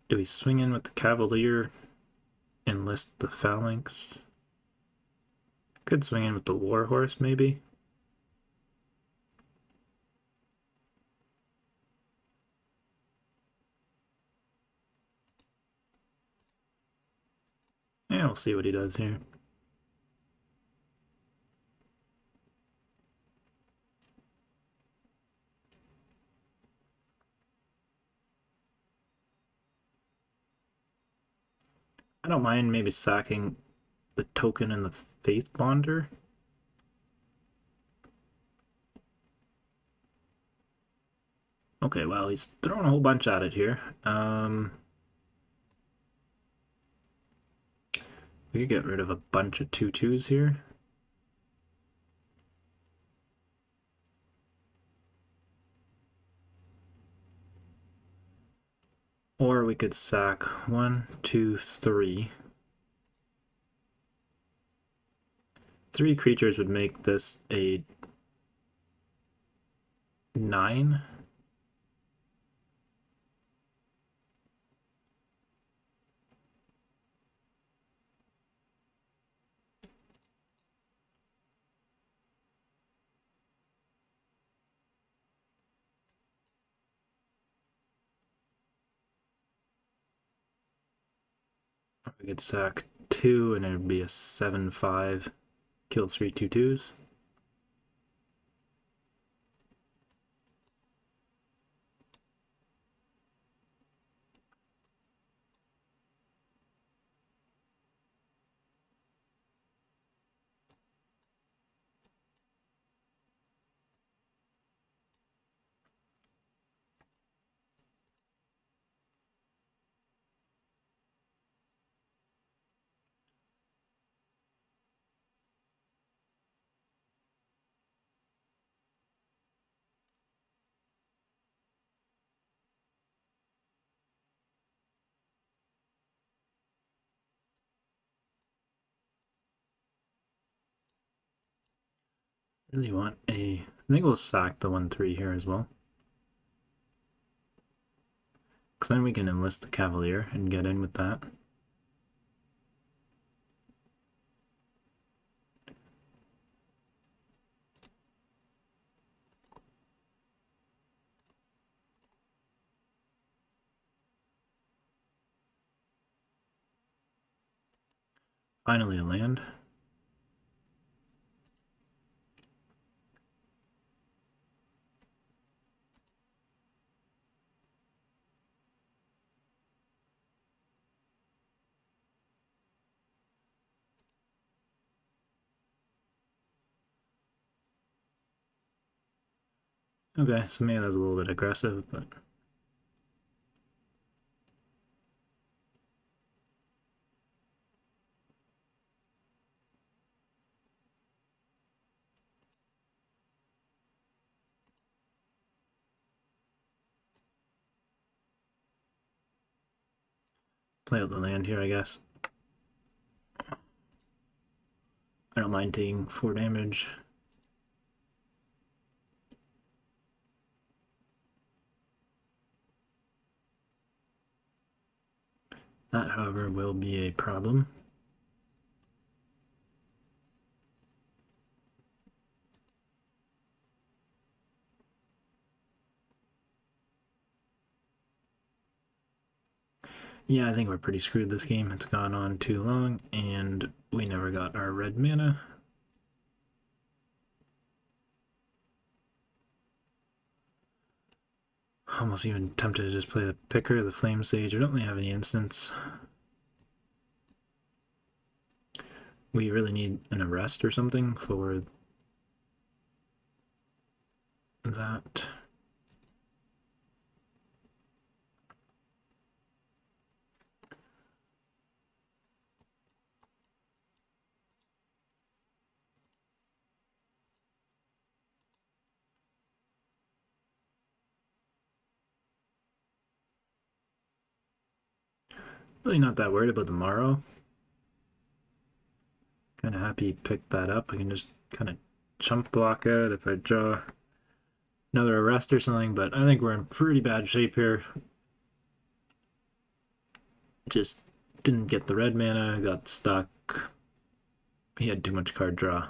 Do we swing in with the Cavalier? Enlist the Phalanx? Could swing in with the Warhorse, maybe? Yeah, we'll see what he does here. I don't mind maybe sacking the token and the Faith Bonder. Okay, well, he's throwing a whole bunch at it here. We could get rid of a bunch of 2/2s here. Or we could sack 1, 2, 3. 3 creatures would make this a 9. We could sack 2 and it would be a 7/5. Kill 3 2/2s. Really want a... I think we'll sack the 1/3 here as well. Because then we can enlist the Cavalier and get in with that. Finally a land. Okay, so maybe that was a little bit aggressive, but play out the land here, I guess. I don't mind taking 4 damage. That, however, will be a problem. Yeah, I think we're pretty screwed this game. It's gone on too long, and we never got our red mana. Almost even tempted to just play the Picker, the Flame Sage. We don't really have any instants. We really need an arrest or something for that. Really not that worried about the Morrow. Kind of happy he picked that up. I can just kind of chump block it if I draw another arrest or something, but I think we're in pretty bad shape here. Just didn't get the red mana, got stuck. He had too much card draw.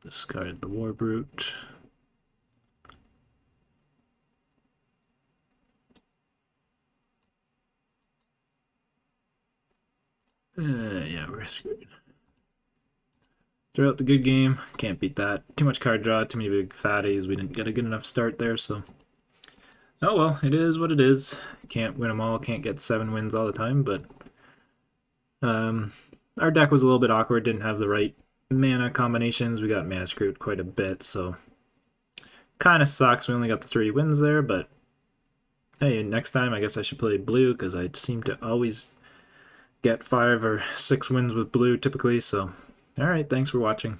Discard the War Brute. Yeah, we're screwed. Throughout the good game, can't beat that. Too much card draw, too many big fatties. We didn't get a good enough start there, so. Oh well, it is what it is. Can't win them all, can't get 7 wins all the time, but our deck was a little bit awkward, didn't have the right mana combinations. We got mana screwed quite a bit, so kind of sucks. We only got the 3 wins there, but hey, next time I guess I should play blue because I seem to always get 5 or 6 wins with blue typically, so alright, thanks for watching.